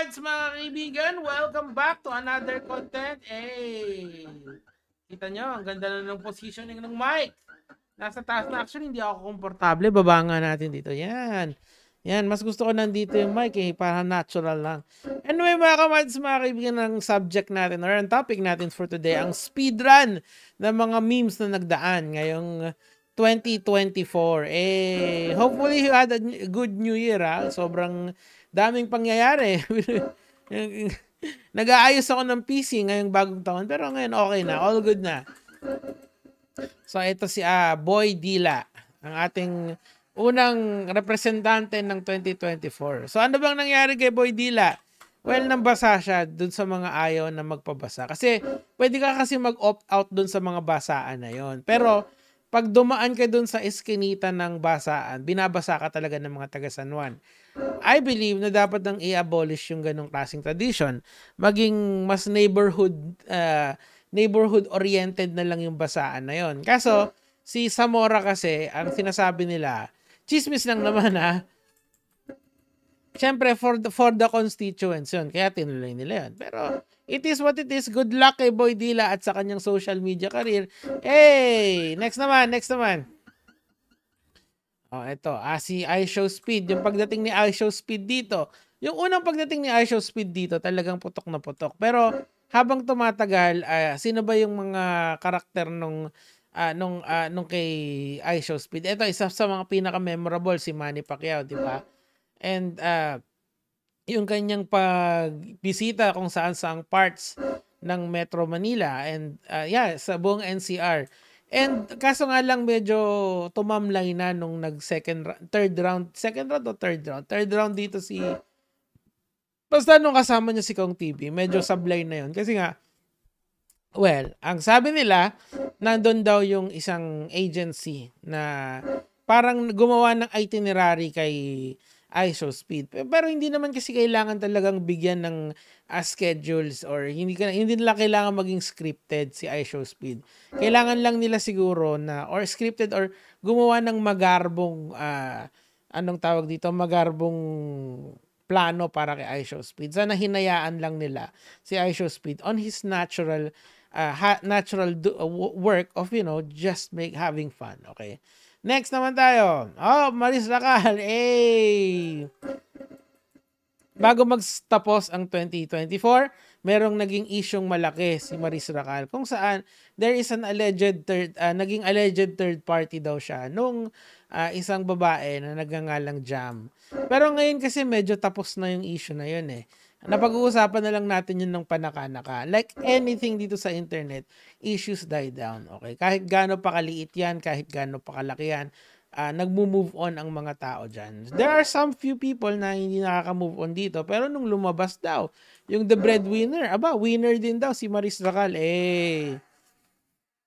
Mads, mga kaibigan, welcome back to another content. Kita nyo, ang ganda na ng positioning ng mic. Nasa taas na. Actually, hindi ako komportable. Baba nga natin dito. Yan. Yan, mas gusto ko nandito yung mic para natural lang. Anyway, mga kamads, mga kaibigan, ng subject natin or ang topic natin for today, ang speedrun ng mga memes na nagdaan ngayong 2024. Hopefully you had a good new year, ha? Sobrang daming pangyayari. Nag-aayos ako ng PC ngayong bagong taon, pero ngayon okay na, all good na. So ito si Boy Dila, ang ating unang representante ng 2024. So ano bang nangyari kay Boy Dila? Well, nambasa siya dun sa mga ayaw na magpabasa. Kasi pwede ka kasi mag-opt out dun sa mga basaan na yon. Pero pag dumaan ka dun sa eskinita ng basaan, binabasa ka talaga ng mga taga San Juan. I believe na dapat nang i-abolish yung ganong klaseng tradition. Maging mas neighborhood oriented na lang yung basaan na yon. Kaso, si Zamora kasi, ang sinasabi nila, chismis lang naman Siyempre, for the constituents yun. Kaya tinuloy nila yun. Pero, it is what it is. Good luck kay Boy Dila at sa kanyang social media career. Next naman. Ito. Si iShowSpeed. Yung pagdating ni iShowSpeed dito. Yung unang pagdating ni iShowSpeed dito, talagang putok na putok. Pero, habang tumatagal, sino ba yung mga karakter nung kay iShowSpeed? Ito, isa sa mga pinaka-memorable, si Manny Pacquiao, di ba? And yung kanyang pagbisita kung saan-saang parts ng Metro Manila and sa buong NCR. And kaso nga lang medyo tumamlay na nung third round dito basta nung kasama niya si Kong TV, medyo sablay na yun. Kasi nga, well, ang sabi nila, nandun daw yung isang agency na parang gumawa ng itinerary kay iShowSpeed. Pero hindi naman kasi kailangan talagang bigyan ng schedules or hindi nila kailangan maging scripted si iShowSpeed. Kailangan lang nila siguro na or scripted or gumawa ng magarbong magarbong plano para kay iShowSpeed. Sana hinayaan lang nila si iShowSpeed on his natural work of just having fun. Okay. Next naman tayo. Maris Racal. Bago magtapos ang 2024, merong naging isyong malaki si Maris Racal kung saan there is an naging alleged third party daw siya nung isang babae na nagngangalang Jam. Pero ngayon kasi medyo tapos na yung issue na yun Napag-uusapan na lang natin yun ng panaka-naka. Like anything dito sa internet, issues die down. Okay? Kahit gaano pa kaliit yan, kahit gaano pa kalaki yan, nagmo-move on ang mga tao dyan. There are some few people na hindi nakaka-move on dito, pero nung lumabas daw, yung the breadwinner, winner din daw si Maris Racal.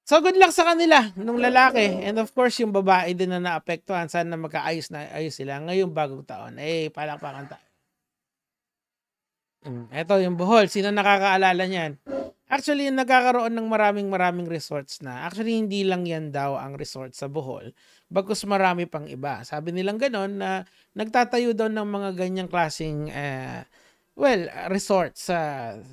So good luck sa kanila, nung lalaki. And of course, yung babae din na naapektuhan, sana magkaayos na ayos sila ngayong bagong taon. Palakpakan tayo. Ito yung Bohol. Sino nakakaalala niyan? Actually, nagkakaroon ng maraming resorts na. Actually, hindi lang yan daw ang resort sa Bohol. Bagkus marami pang iba. Sabi nilang ganon na nagtatayo daw ng mga ganyang klaseng resort sa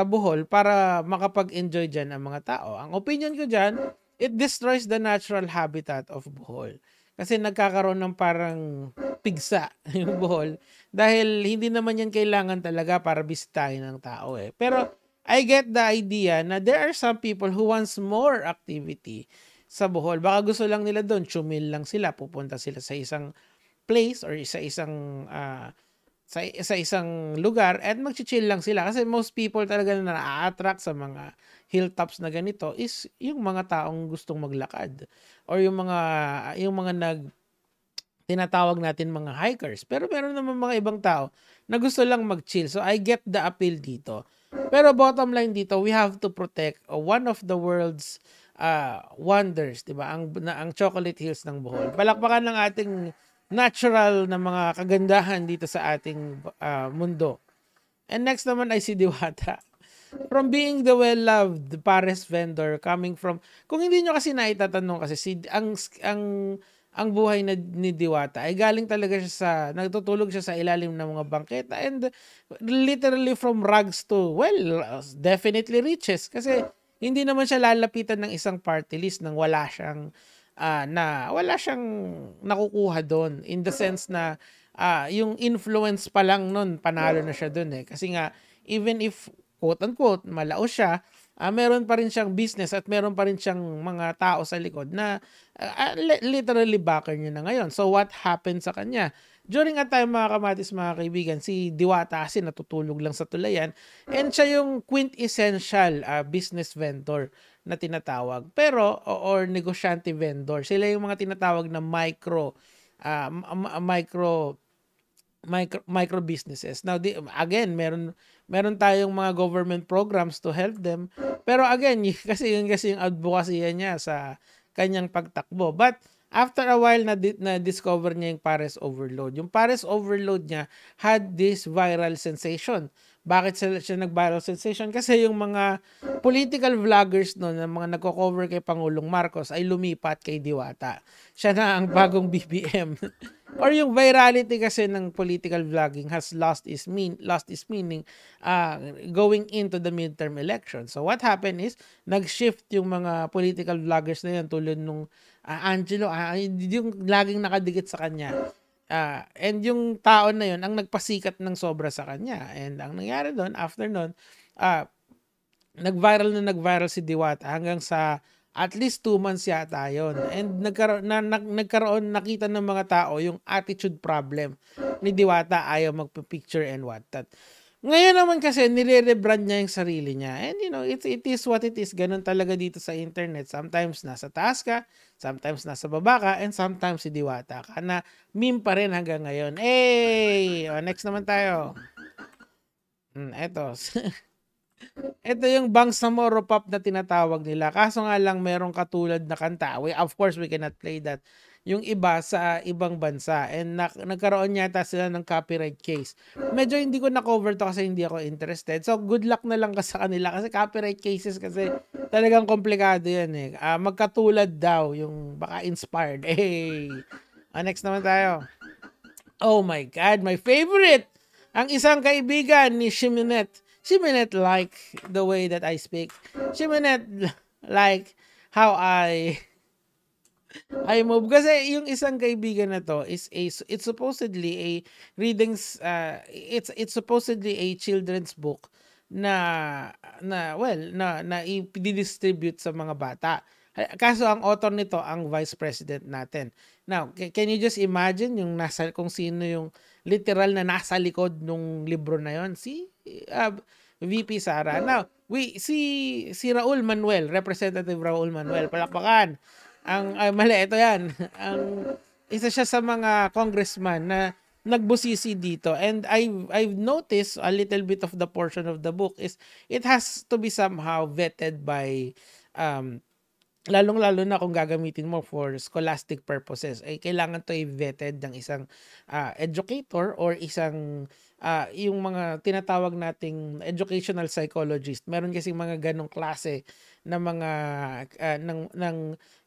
Bohol para makapag-enjoy dyan ang mga tao. Ang opinion ko dyan, it destroys the natural habitat of Bohol. Kasi nagkakaroon ng parang pigsa yung Bohol. Dahil hindi naman yan kailangan talaga para bisitahin ng tao Pero I get the idea na there are some people who wants more activity sa Bohol. Baka gusto lang nila doon, chumil lang sila, pupunta sila sa isang place or sa isang lugar at mag-chill lang sila. Kasi most people talaga na na-attract sa mga hilltops na ganito is yung mga taong gustong maglakad or yung mga tinatawag natin mga hikers. Pero meron naman mga ibang tao na gusto lang mag-chill. So I get the appeal dito. Pero bottom line dito, we have to protect one of the world's wonders, 'di ba? Ang Chocolate Hills ng Bohol. Palakpakan ng ating natural na mga kagandahan dito sa ating mundo. And next naman ay si Diwata. From being the well-loved Pares vendor coming from, kung hindi nyo kasi naitatanong kasi ang ang buhay ni Diwata ay galing talaga siya nagtutulog siya sa ilalim ng mga bangketa and literally from rags to, well, definitely riches. Kasi hindi naman siya lalapitan ng isang party list nang wala siyang nakukuha doon. In the sense na yung influence pa lang nun, panalo na siya doon eh. Kasi nga, even if quote-unquote, malao siya, meron pa rin siyang business at meron pa rin siyang mga tao sa likod na literally backer niya na ngayon. So what happened sa kanya? During a time, mga kamatis, mga kaibigan, si Diwata kasi natutulog lang sa tulayan and siya yung quintessential business vendor na tinatawag. Pero, or negosyante vendor. Sila yung mga tinatawag na micro businesses. Now, again, meron tayong mga government programs to help them. Pero again, kasi yung advocacy niya sa kanyang pagtakbo. But after a while, na-discover niya yung Pares Overload. Yung Pares Overload niya had this viral sensation. Bakit siya nag-viral sensation? Kasi yung mga political vloggers noon, na mga nagko-cover kay Pangulong Marcos ay lumipat kay Diwata. Siya na ang bagong BBM. Or yung virality kasi ng political vlogging has lost its meaning going into the midterm election. So what happened is, nag-shift yung mga political vloggers na yan tulad nung Angelo, yung laging nakadikit sa kanya. And yung tao na yun ang nagpasikat ng sobra sa kanya. And ang nangyari doon, after noon, nag-viral si Diwata hanggang sa at least 2 months yata yun. And nakita ng mga tao yung attitude problem ni Diwata, ayaw magpa-picture and whatnot. Ngayon naman kasi, nire-rebrand niya yung sarili niya. And it is what it is. Ganun talaga dito sa internet. Sometimes nasa taas ka, sometimes nasa baba ka, and sometimes si Diwata ka na meme pa rin hanggang ngayon. Hey! Next naman tayo. Eto. Ito yung Bangsamoro Pop na tinatawag nila. Kaso nga lang merong katulad na kanta. Of course, we cannot play that. Yung iba sa ibang bansa. And nagkaroon yata sila ng copyright case. Medyo hindi ko na-cover to kasi hindi ako interested. So, good luck na lang sa kanila. Kasi copyright cases kasi talagang komplikado yan eh. Magkatulad daw. Yung baka inspired. Hey! Next naman tayo. Oh my God, my favorite! Ang isang kaibigan ni Shiminette. Shiminette like the way that I speak. Shiminette like how I move. Kasi yung isang kaibigan na to is it's supposedly a readings it's supposedly a children's book na i-distribute sa mga bata. Kaso ang author nito ang vice president natin. Now, can you just imagine kung sino yung literal na nasa likod nung libro na yon? Si VP Sara. Now, si Raul Manuel, Representative Raul Manuel, palakpakan. Ito yan. Isa siya sa mga congressman na nagbusisi dito. And I've noticed a little bit of the portion of the book is it has to be somehow vetted by lalong-lalo na kung gagamitin mo for scholastic purposes, ay kailangan to i-vetted ng isang educator or isang yung mga tinatawag nating educational psychologist. Meron kasing mga ganong klase na mga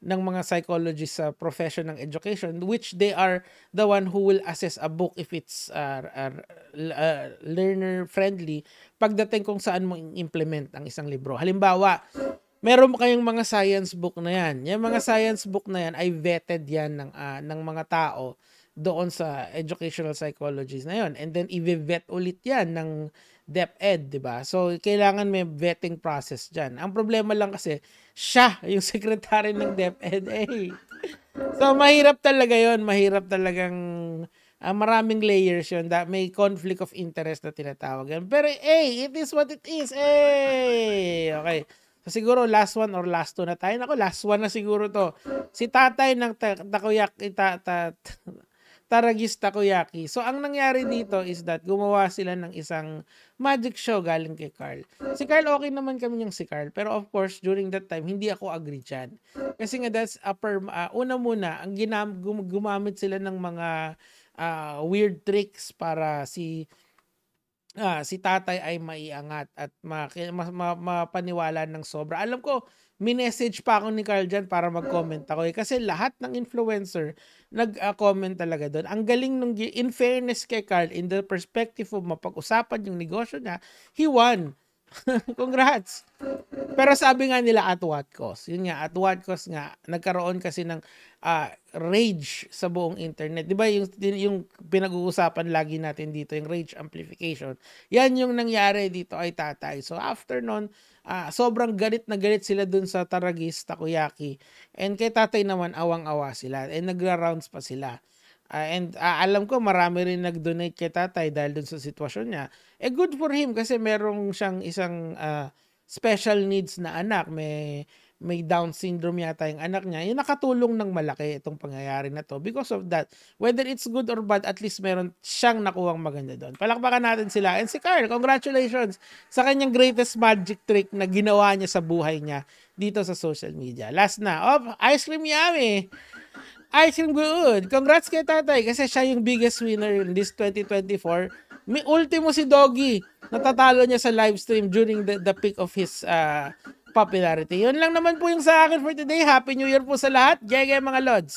ng mga psychologists sa profession ng education, which they are the one who will assess a book if it's learner friendly pagdating kung saan mo implement ang isang libro. Halimbawa, meron kayong mga science book na yan. Yung mga science book na yan ay vetted yan ng mga tao doon sa educational psychologists na yon. And then i-vet ulit yan ng DepEd, di ba? So kailangan may vetting process dyan. Ang problema lang kasi siya yung secretary ng DepEd. So mahirap talaga yon. Mahirap talagang maraming layers yun. May conflict of interest na tinatawag yan. Pero it is what it is. Okay. So siguro last one or last two na tayo. Ako, last one na siguro to. Si tatay ng takoyaki, Taragis Takoyaki. So ang nangyari dito is that gumawa sila ng isang magic show galing kay Carl. Si Carl, okay naman kami yung si Carl. Pero of course, during that time, hindi ako agree dyan. Kasi nga that's una muna, ang gumamit sila ng mga weird tricks para si tatay ay maiangat at mapaniwala ng sobra. Alam ko, minessage pa ako ni Carl dyan para mag-comment ako eh. Kasi lahat ng influencer nag-comment talaga doon. Ang galing nung, in fairness kay Carl, in the perspective of mapag-usapan yung negosyo niya, he won. Congrats! Pero sabi nga nila at what cost? Yun nga, at what cost nga, nagkaroon kasi ng rage sa buong internet. Di ba yung pinag-uusapan lagi natin dito, yung rage amplification. Yan yung nangyari dito ay Tatay. So after nun, sobrang galit na galit sila dun sa Taragis Takoyaki. And kay Tatay naman, awang-awa sila. And nagra-rounds pa sila. And alam ko marami rin nag-donate kay Tatay dahil dun sa sitwasyon niya. Good for him kasi merong siyang isang special needs na anak. May Down syndrome yata yung anak niya. Yung nakatulong ng malaki itong pangyayari na to. Because of that, whether it's good or bad, at least meron siyang nakuhang maganda doon. Palakpakan natin sila. And si Carl, congratulations sa kanyang greatest magic trick na ginawa niya sa buhay niya dito sa social media. Last na. Ice cream yummy! Ice cream good. Congrats kay Tatay kasi siya yung biggest winner in this 2024. May ultimo si Doggy. Natatalo niya sa live stream during the peak of his popularity. Yun lang naman po yung sa akin for today. Happy New Year po sa lahat. Gege mga lods.